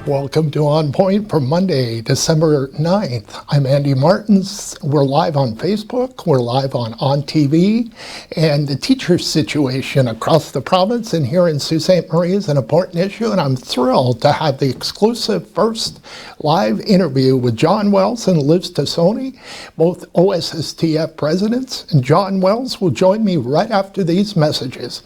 Welcome to On Point for Monday, December 9th. I'm Andy Martins. We're live on Facebook, we're live on TV, and the teacher situation across the province and here in Sault Ste. Marie is an important issue, and I'm thrilled to have the exclusive first live interview with John Wells and Liz Tassoni, both OSSTF presidents, and John Wells will join me right after these messages.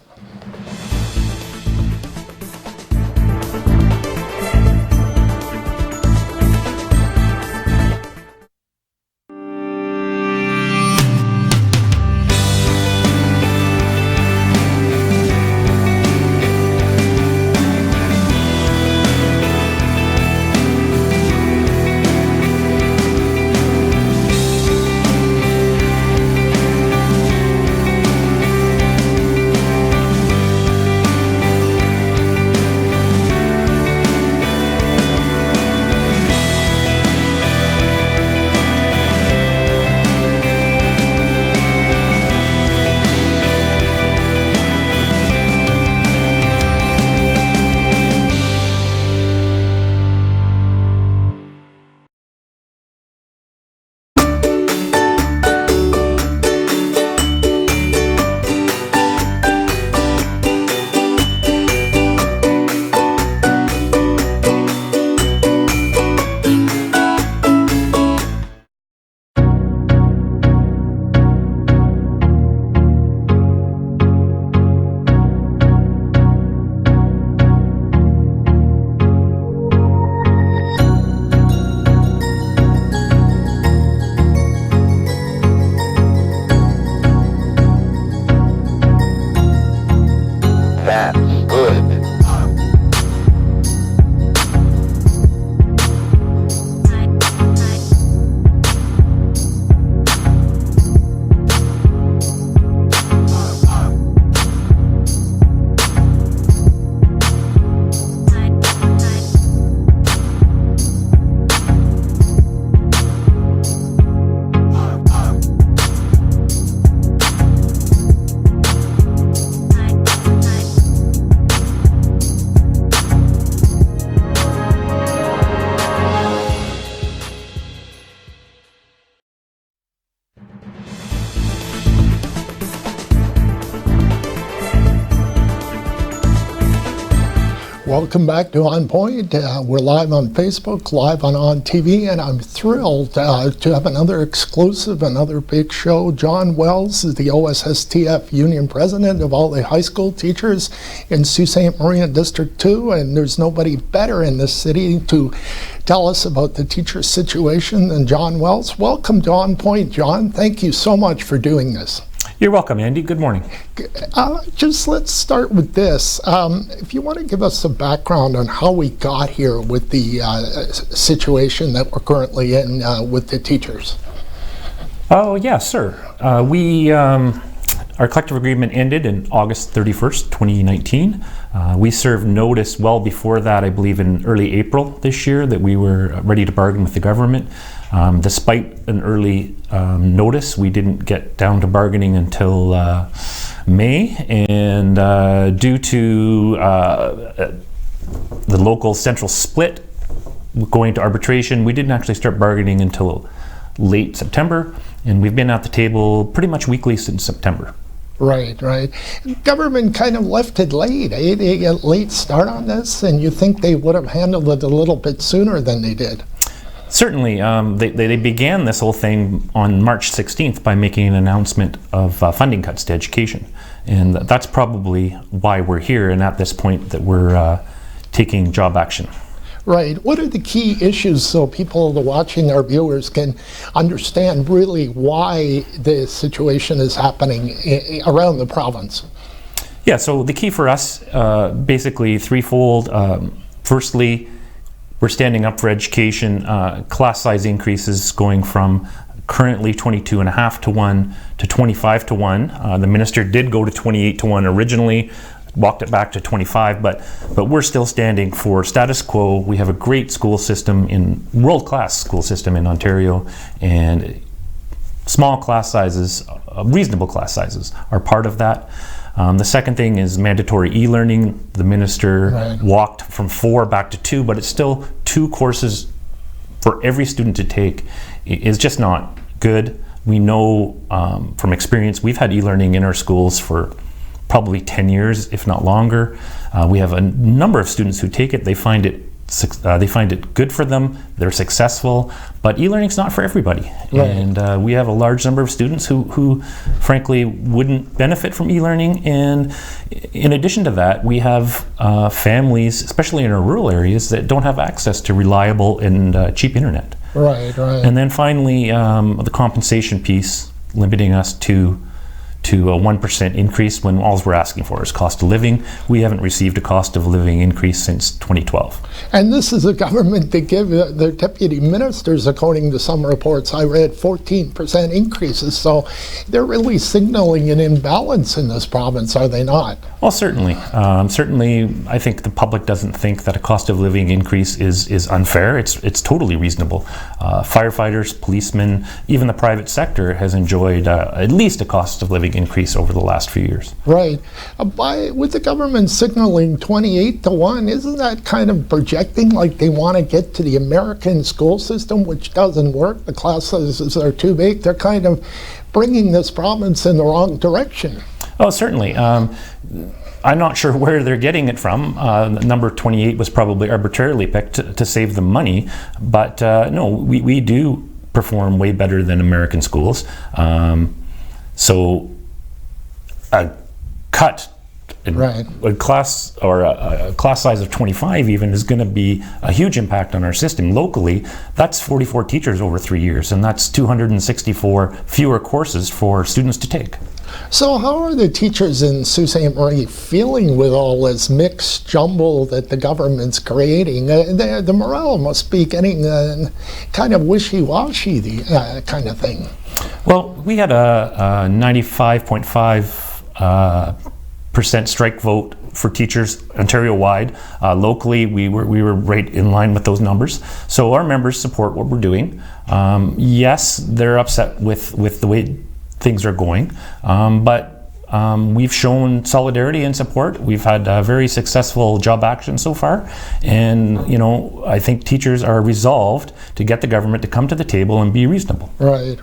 Welcome back to On Point. We're live on Facebook, live on TV, and I'm thrilled to have another exclusive, another big show. John Wells is the OSSTF Union President of all the high school teachers in Sault Ste. Marie District 2, and there's nobody better in this city to tell us about the teacher situation than John Wells. Welcome to On Point, John. Thank you so much for doing this. You're welcome, Andy. Good morning. Just let's start with this. If you want to give us some background on how we got here with the situation that we're currently in with the teachers. Oh, yeah, sir. Our collective agreement ended in August 31st, 2019. We served notice well before that, I believe in early April this year, that we were ready to bargain with the government. Despite an early notice, we didn't get down to bargaining until May, and due to the local central split going to arbitration, we didn't actually start bargaining until late September, and we've been at the table pretty much weekly since September. Right. Government kind of left it late. They got a late start on this, and you think they would have handled it a little bit sooner than they did? Certainly. They began this whole thing on March 16th by making an announcement of funding cuts to education. And that's probably why we're here and at this point that we're taking job action. Right. What are the key issues so people watching, our viewers, can understand really why the situation is happening around the province? Yeah, so the key for us, basically threefold. Firstly, we're standing up for education. Class size increases going from currently 22.5 to 1 to 25 to 1. The minister did go to 28 to 1 originally, walked it back to 25, but we're still standing for status quo. We have a great school system, world-class school system in Ontario, and small class sizes, reasonable class sizes are part of that. The second thing is mandatory e-learning. The minister walked from 4 back to 2, but it's still 2 courses for every student to take is just not good. We know from experience, we've had e-learning in our schools for probably 10 years, if not longer. We have a number of students who take it. They find it good for them. They're successful, but e-learning is not for everybody. Right. And we have a large number of students who frankly wouldn't benefit from e-learning. And in addition to that, we have families, especially in our rural areas, that don't have access to reliable and cheap internet. Right. And then finally, the compensation piece, limiting us to a 1% increase when all we're asking for is cost of living. We haven't received a cost of living increase since 2012. And this is a government that give their deputy ministers, according to some reports I read, 14% increases. So they're really signaling an imbalance in this province, are they not? Well, certainly. Certainly, I think the public doesn't think that a cost of living increase is unfair. It's totally reasonable. Firefighters, policemen, even the private sector has enjoyed at least a cost of living increase over the last few years. Right. With the government signaling 28-1, isn't that kind of projecting like they want to get to the American school system, which doesn't work? The class sizes are too big. They're kind of bringing this province in the wrong direction. Oh, certainly. I'm not sure where they're getting it from. Number 28 was probably arbitrarily picked to save them money, but no, we do perform way better than American schools. So a cut in a class or a class size of 25 even is going to be a huge impact on our system. Locally, that's 44 teachers over 3 years, and that's 264 fewer courses for students to take. So how are the teachers in Sault Ste. Marie feeling with all this mixed jumble that the government's creating? The morale must be getting kind of wishy-washy kind of thing. Well, we had a 95.5% strike vote for teachers Ontario-wide. Locally, we were right in line with those numbers. So our members support what we're doing. Yes, they're upset with the way things are going, but we've shown solidarity and support. We've had a very successful job action so far, and I think teachers are resolved to get the government to come to the table and be reasonable. Right.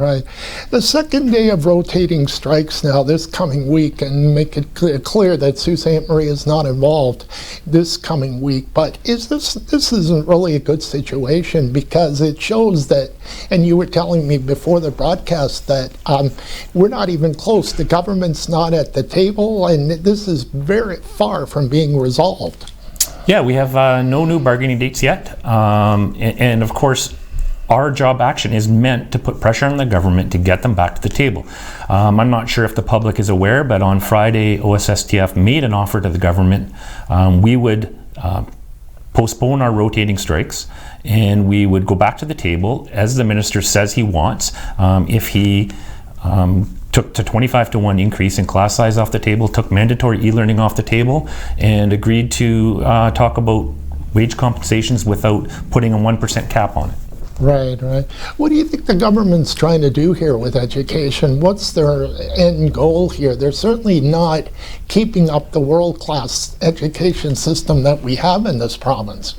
The second day of rotating strikes now this coming week, and make it clear that Sault Ste. Marie is not involved this coming week, but this isn't really a good situation, because it shows that, and you were telling me before the broadcast that we're not even close. The government's not at the table, and this is very far from being resolved. Yeah, we have no new bargaining dates yet, and of course our job action is meant to put pressure on the government to get them back to the table. I'm not sure if the public is aware, but on Friday OSSTF made an offer to the government. We would postpone our rotating strikes, and we would go back to the table as the minister says he wants. If he took to 25-1 increase in class size off the table, took mandatory e-learning off the table, and agreed to talk about wage compensations without putting a 1% cap on it. Right. What do you think the government's trying to do here with education? What's their end goal here? They're certainly not keeping up the world-class education system that we have in this province.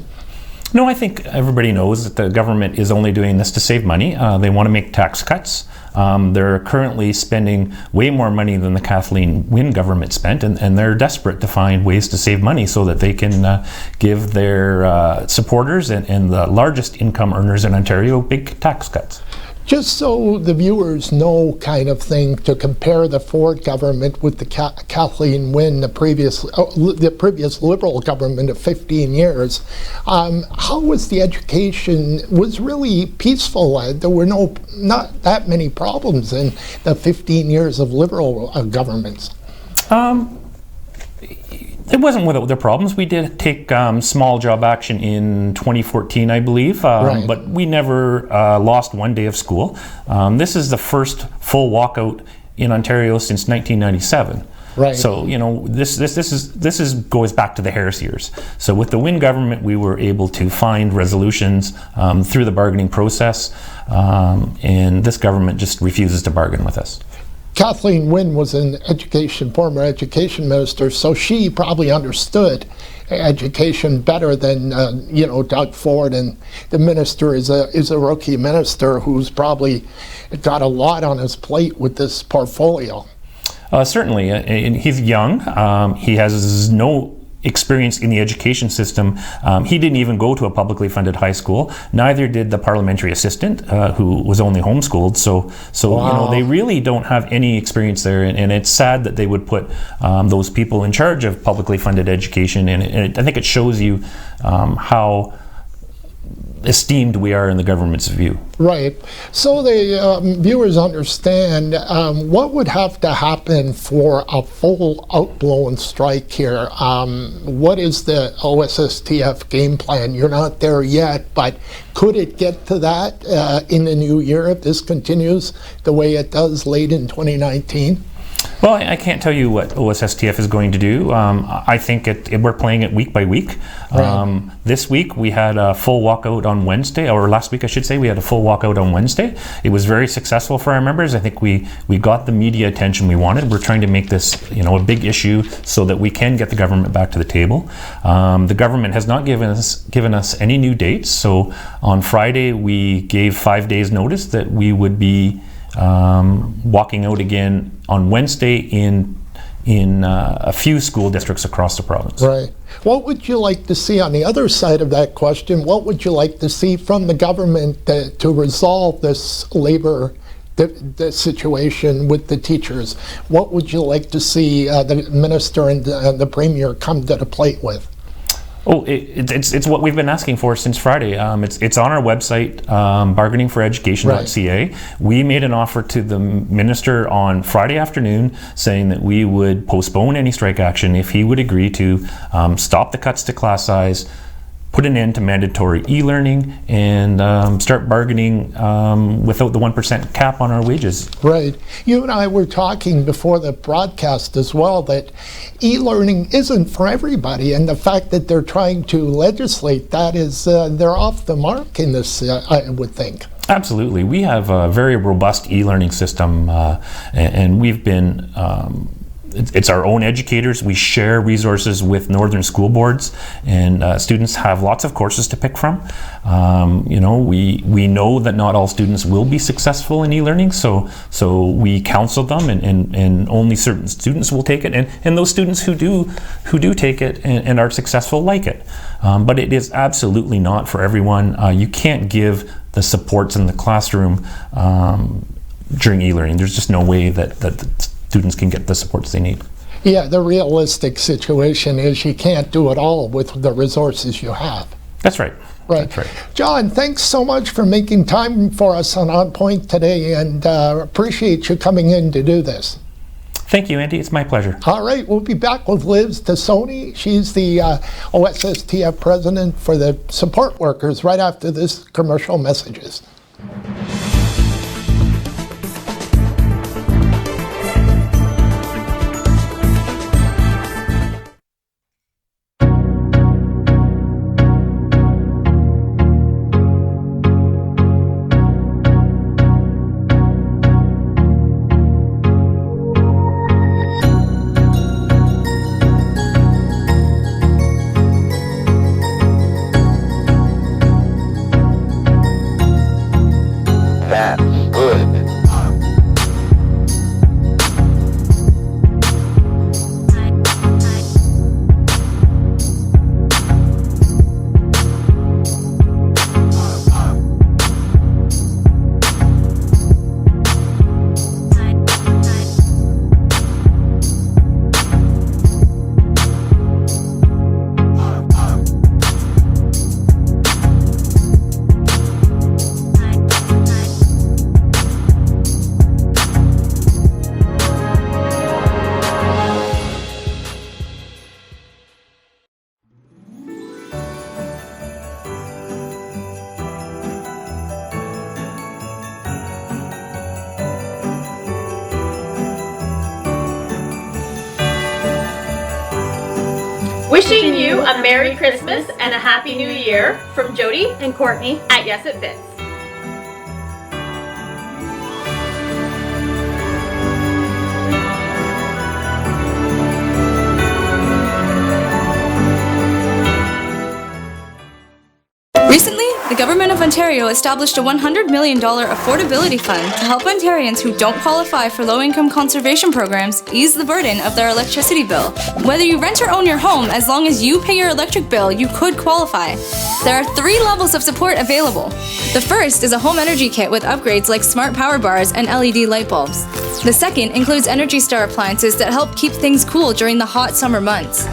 No, I think everybody knows that the government is only doing this to save money. They want to make tax cuts. They're currently spending way more money than the Kathleen Wynne government spent, and they're desperate to find ways to save money so that they can give their supporters and the largest income earners in Ontario big tax cuts. Just so the viewers know, kind of thing, to compare the Ford government with the Kathleen Wynne, the previous Liberal government of 15 years, how was the education? Was really peaceful? There were not that many problems in the 15 years of Liberal governments. It wasn't without their problems. We did take small job action in 2014, I believe, but we never lost one day of school. This is the first full walkout in Ontario since 1997. Right. So this goes back to the Harris years. So with the Wynne government, we were able to find resolutions through the bargaining process, and this government just refuses to bargain with us. Kathleen Wynne was an former education minister, so she probably understood education better than Doug Ford, and the minister is a rookie minister who's probably got a lot on his plate with this portfolio. Certainly, and he's young. He has no experience in the education system. He didn't even go to a publicly funded high school. Neither did the parliamentary assistant, who was only homeschooled. So Wow. they really don't have any experience there, and it's sad that they would put those people in charge of publicly funded education. And I think it shows you how esteemed we are in the government's view. Right. So the viewers understand what would have to happen for a full out-blown strike here. What is the OSSTF game plan? You're not there yet, but could it get to that in the new year if this continues the way it does late in 2019? Well, I can't tell you what OSSTF is going to do. I think we're playing it week by week. Right. This week we had a full walkout on Wednesday, or last week I should say, we had a full walkout on Wednesday. It was very successful for our members. I think we got the media attention we wanted. We're trying to make this a big issue so that we can get the government back to the table. The government has not given us any new dates. So on Friday we gave 5 days notice that we would be walking out again on Wednesday in a few school districts across the province. Right. What would you like to see on the other side of that question? What would you like to see from the government to resolve this labor the situation with the teachers? What would you like to see the minister and the premier come to the plate with? Oh, it's what we've been asking for since Friday. It's on our website, bargainingforeducation.ca. Right. We made an offer to the minister on Friday afternoon saying that we would postpone any strike action if he would agree to stop the cuts to class size, put an end to mandatory e-learning, and start bargaining without the 1% cap on our wages. Right. You and I were talking before the broadcast as well that e-learning isn't for everybody, and the fact that they're trying to legislate that is they're off the mark in this, I would think. Absolutely. We have a very robust e-learning system, and we've been it's our own educators. We share resources with Northern school boards, and students have lots of courses to pick from. We know that not all students will be successful in e-learning, so we counsel them, and only certain students will take it, and those students who do take it and are successful like it. But it is absolutely not for everyone. You can't give the supports in the classroom during e-learning. There's just no way that students can get the supports they need. Yeah, the realistic situation is you can't do it all with the resources you have. That's right. Right. That's right. John, thanks so much for making time for us on ONNPoint today, and appreciate you coming in to do this. Thank you, Andy. It's my pleasure. All right, we'll be back with Liz Tassoni. She's the OSSTF president for the support workers right after this commercial messages. Wishing you a Merry Christmas and a Happy New Year from Jody and Courtney at Yes It Fits. The Government of Ontario established a $100 million affordability fund to help Ontarians who don't qualify for low-income conservation programs ease the burden of their electricity bill. Whether you rent or own your home, as long as you pay your electric bill, you could qualify. There are 3 levels of support available. The first is a home energy kit with upgrades like smart power bars and LED light bulbs. The second includes Energy Star appliances that help keep things cool during the hot summer months.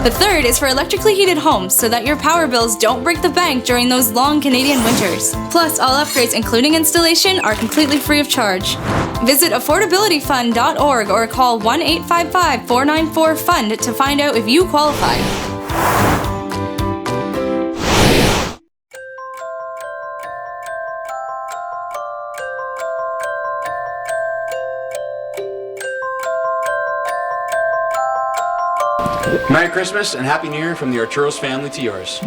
The third is for electrically heated homes so that your power bills don't break the bank during those long Canadian winters. Plus, all upgrades, including installation, are completely free of charge. Visit affordabilityfund.org or call 1-855-494-FUND to find out if you qualify. Merry Christmas and Happy New Year from the Arturos family to yours.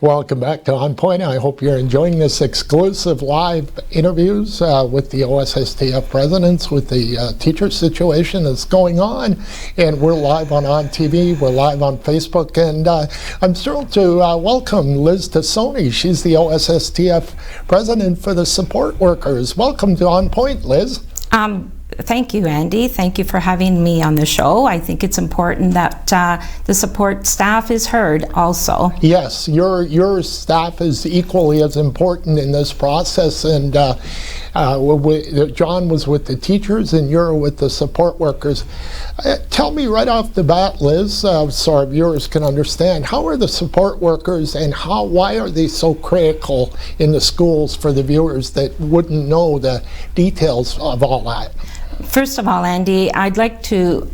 Welcome back to ONNPoint. I hope you're enjoying this exclusive live interviews with the OSSTF presidents, with the teacher situation that's going on. And we're live on ONTV, we're live on Facebook, and I'm thrilled to welcome Liz Tassoni. She's the OSSTF president for the support workers. Welcome to ONNPoint, Liz. Thank you, Andy. Thank you for having me on the show. I think it's important that the support staff is heard also. Yes, your staff is equally as important in this process, and John was with the teachers and you're with the support workers. Tell me right off the bat, Liz, so our viewers can understand, how are the support workers and why are they so critical in the schools for the viewers that wouldn't know the details of all that? First of all, Andy, I'd like to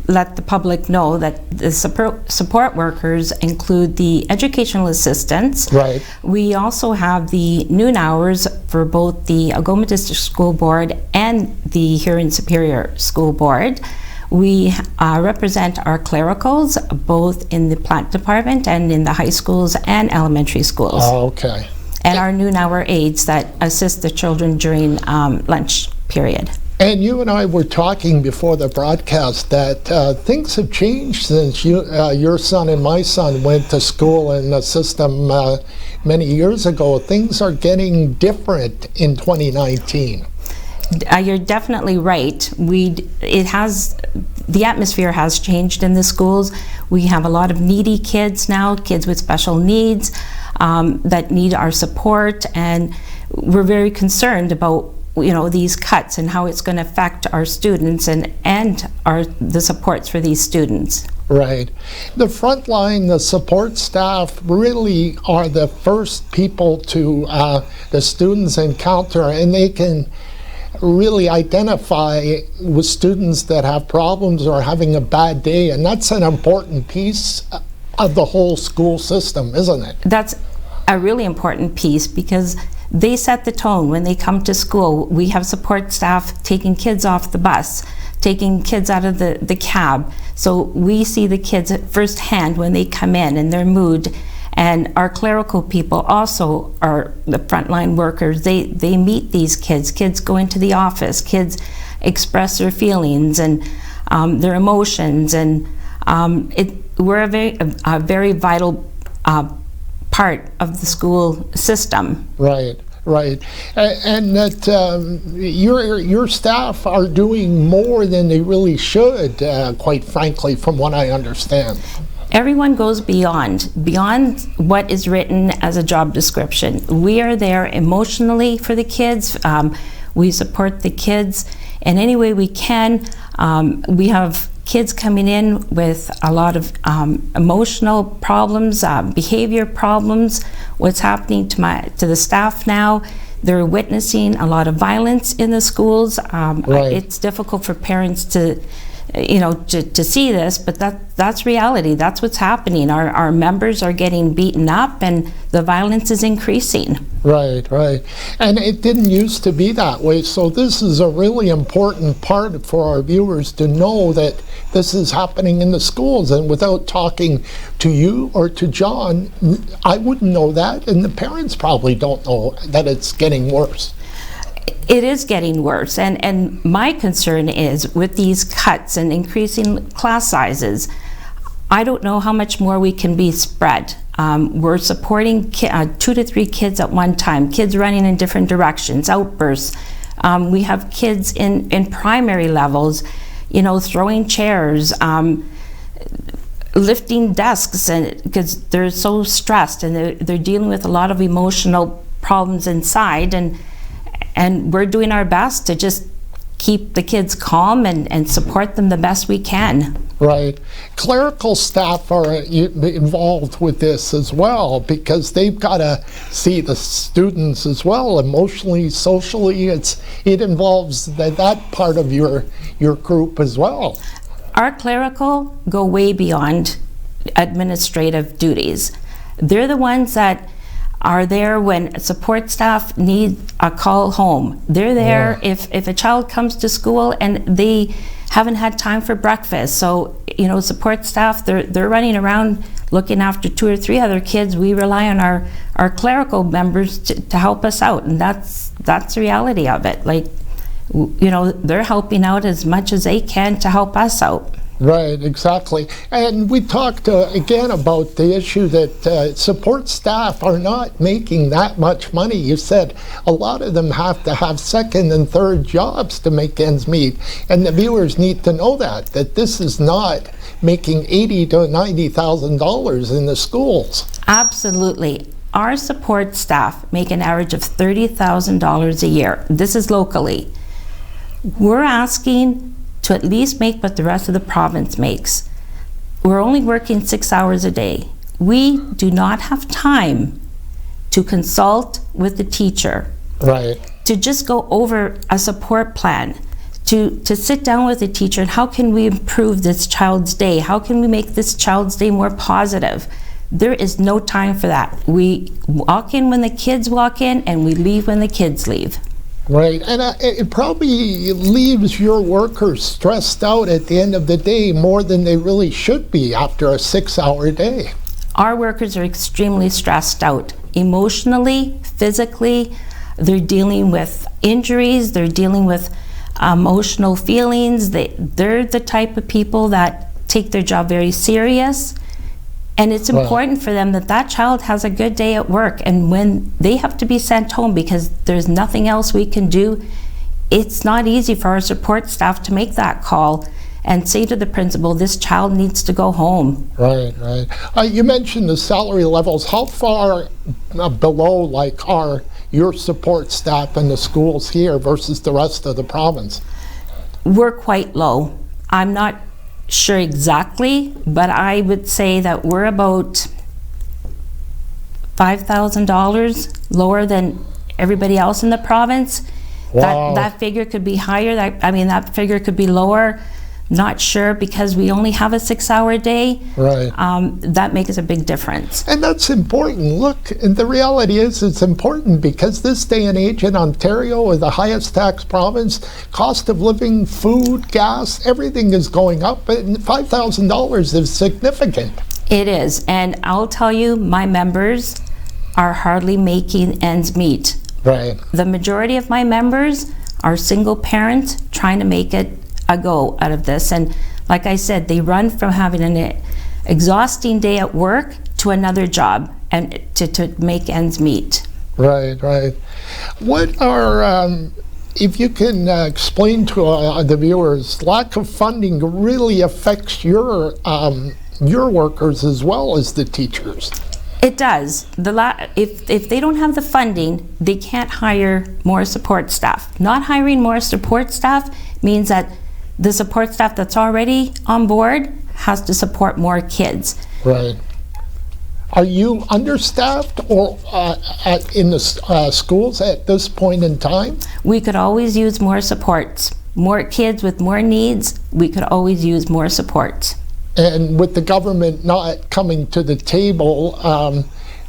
let the public know that the support workers include the educational assistants. Right. We also have the noon hours for both the Algoma District School Board and the Huron Superior School Board. We represent our clericals both in the plant department and in the high schools and elementary schools. Oh, okay. And our noon hour aides that assist the children during lunch period. And you and I were talking before the broadcast that things have changed since your son and my son went to school in the system many years ago. Things are getting different in 2019. You're definitely right. The atmosphere has changed in the schools. We have a lot of needy kids now, kids with special needs that need our support, and we're very concerned about these cuts and how it's going to affect our students and the supports for these students. Right. The front line, the support staff really are the first people to the students encounter, and they can really identify with students that have problems or having a bad day, and that's an important piece of the whole school system, isn't it? That's a really important piece because they set the tone when they come to school. We have support staff taking kids off the bus, taking kids out of the cab. So we see the kids firsthand when they come in and their mood. And our clerical people also are the frontline workers. They meet these kids. Kids go into the office. Kids express their feelings and their emotions. And we're a very vital part of the school system. Right, right. And that your staff are doing more than they really should, quite frankly, from what I understand. Everyone goes beyond what is written as a job description. We are there emotionally for the kids. We support the kids in any way we can. We have kids coming in with a lot of emotional problems, behavior problems. What's happening to the staff now, they're witnessing a lot of violence in the schools. Right. It's difficult for parents to to see this, but that's reality. That's what's happening. Our members are getting beaten up and the violence is increasing. Right, right. And it didn't used to be that way, so this is a really important part for our viewers to know that this is happening in the schools, and without talking to you or to John, I wouldn't know that, and the parents probably don't know that it's getting worse. It is getting worse, and my concern is with these cuts and increasing class sizes, I don't know how much more we can be spread. We're supporting 2 to 3 kids at one time, kids running in different directions, outbursts. We have kids in primary levels, throwing chairs, lifting desks, and because they're so stressed and they're dealing with a lot of emotional problems inside, and we're doing our best to just keep the kids calm and support them the best we can. Right. Clerical staff are involved with this as well, because they've got to see the students as well, emotionally, socially. It involves that part of your group as well. Our clerical go way beyond administrative duties. They're the ones that are there when support staff need a call home. They're there if a child comes to school and they haven't had time for breakfast. So, support staff, they're running around looking after 2 or 3 other kids. We rely on our clerical members to help us out, and that's the reality of it. They're helping out as much as they can to help us out. Right, exactly. And we talked again about the issue that support staff are not making that much money. You said a lot of them have to have 2nd and 3rd jobs to make ends meet. And the viewers need to know that this is not making $80,000 to $90,000 in the schools. Absolutely. Our support staff make an average of $30,000 a year. This is locally. We're asking to at least make what the rest of the province makes. We're only working 6 hours a day. We do not have time to consult with the teacher. Right. To just go over a support plan, to sit down with the teacher and how can we improve this child's day? How can we make this child's day more positive? There is no time for that. We walk in when the kids walk in and we leave when the kids leave. Right, and it probably leaves your workers stressed out at the end of the day more than they really should be after a 6-hour day. Our workers are extremely stressed out, emotionally, physically. They're dealing with injuries, they're dealing with emotional feelings. They're the type of people that take their job very serious. And it's important for them that child has a good day at work, and when they have to be sent home because there's nothing else we can do, it's not easy for our support staff to make that call and say to the principal, this child needs to go home. Right, right. You mentioned the salary levels. How far below are your support staff in the schools here versus the rest of the province? We're quite low. I'm not sure exactly, but I would say that we're about $5,000 lower than everybody else in the province. Wow. That figure could be higher. That figure could be lower. Not sure, because we only have a 6-hour day. Right. That makes a big difference. And that's important. Look, and the reality is it's important because this day and age in Ontario, with the highest tax province, cost of living, food, gas, everything is going up, and $5,000 is significant. It is, and I'll tell you, my members are hardly making ends meet. Right. The majority of my members are single parents trying to make it a go out of this, and like I said, they run from having an exhausting day at work to another job and to make ends meet. Right, right. What are, if you can explain to the viewers, lack of funding really affects your workers as well as the teachers. It does. If they don't have the funding, they can't hire more support staff. Not hiring more support staff means that the support staff that's already on board has to support more kids. Right. Are you understaffed or in the schools at this point in time? We could always use more supports. more kids with more needs, we could always use more support. And with the government not coming to the table,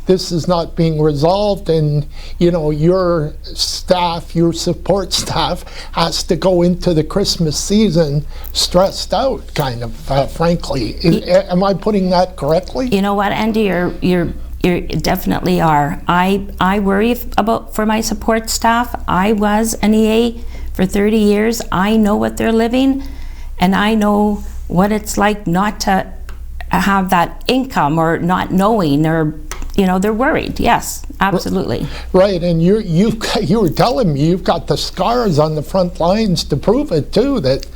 this is not being resolved, and your staff, your support staff, has to go into the Christmas season stressed out, kind of, frankly. Am I putting that correctly? You know what, Andy, you definitely are. I worry for my support staff. I was an EA for 30 years. I know what they're living, and I know what it's like not to have that income, or not knowing, or they're worried. Yes, absolutely. Right, and you were telling me you've got the scars on the front lines to prove it too, that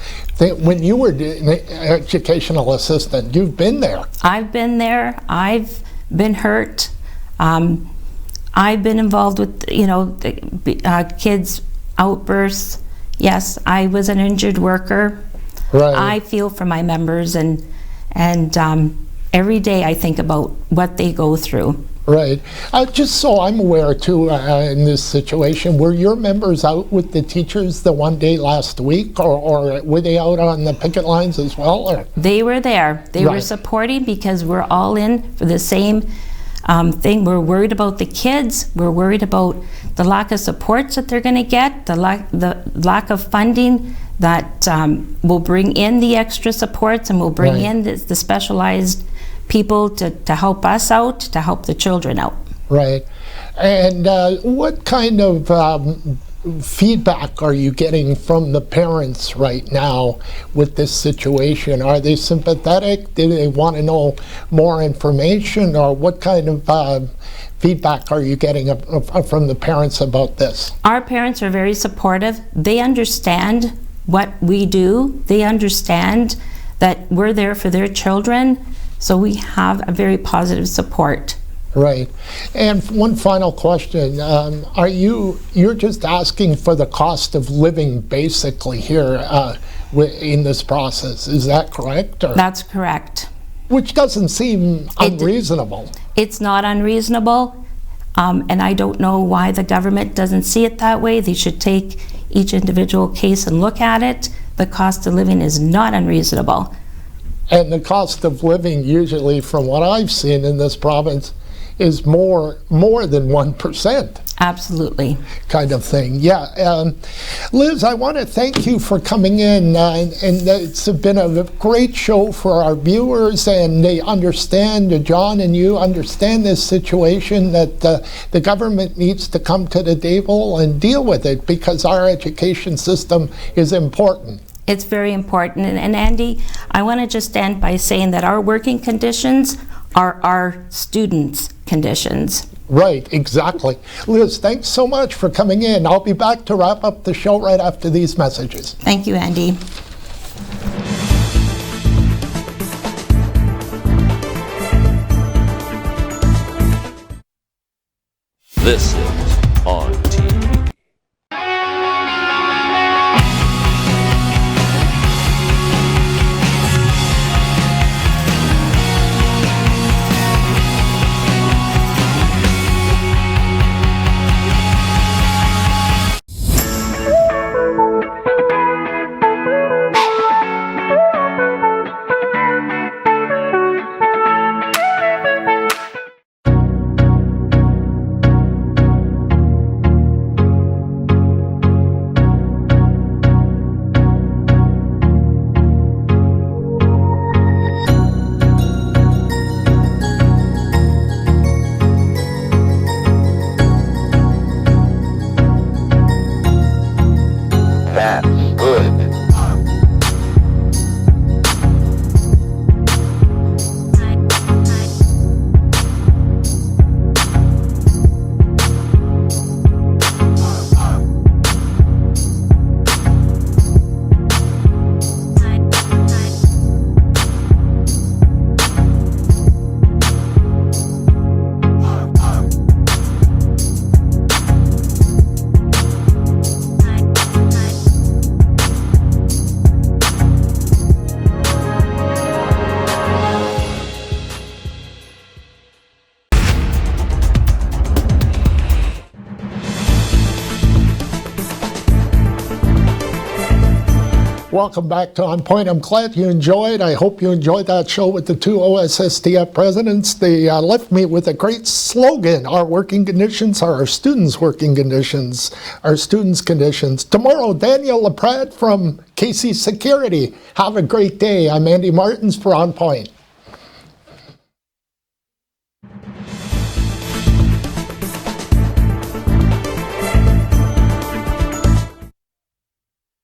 when you were an educational assistant, you've been there. I've been there. I've been hurt. I've been involved with kids' outbursts. Yes, I was an injured worker. Right. I feel for my members, and every day I think about what they go through. Right. Just so I'm aware too, in this situation, were your members out with the teachers the one day last week, or were they out on the picket lines as well? Or? They were there. They were supporting, because we're all in for the same thing. We're worried about the kids. We're worried about the lack of supports that they're going to get, the lack of funding that will bring in the extra supports, and will bring in the specialized people to help us out, to help the children out. Right. And what kind of feedback are you getting from the parents right now with this situation? Are they sympathetic? Do they want to know more information? Or what kind of feedback are you getting from the parents about this? Our parents are very supportive. They understand what we do. They understand that we're there for their children. So we have a very positive support. Right. And one final question. You're just asking for the cost of living basically here in this process. Is that correct? Or? That's correct. Which doesn't seem unreasonable. It's not unreasonable. And I don't know why the government doesn't see it that way. They should take each individual case and look at it. The cost of living is not unreasonable. And the cost of living, usually from what I've seen in this province, is more than 1%. Absolutely. Kind of thing. Yeah. Liz, I want to thank you for coming in, and it's been a great show for our viewers, and they understand, John and you understand this situation, that the government needs to come to the table and deal with it, because our education system is important. It's very important. And Andy, I want to just stand by saying that our working conditions are our students' conditions. Right, exactly. Liz, thanks so much for coming in. I'll be back to wrap up the show right after these messages. Thank you, Andy. This is On TV. That's good. Welcome back to On Point. I'm glad you enjoyed. I hope you enjoyed that show with the two OSSTF presidents. They left me with a great slogan. Our working conditions are our students' working conditions, our students' conditions. Tomorrow, Daniel LaPrade from Casey Security. Have a great day. I'm Andy Martins for On Point.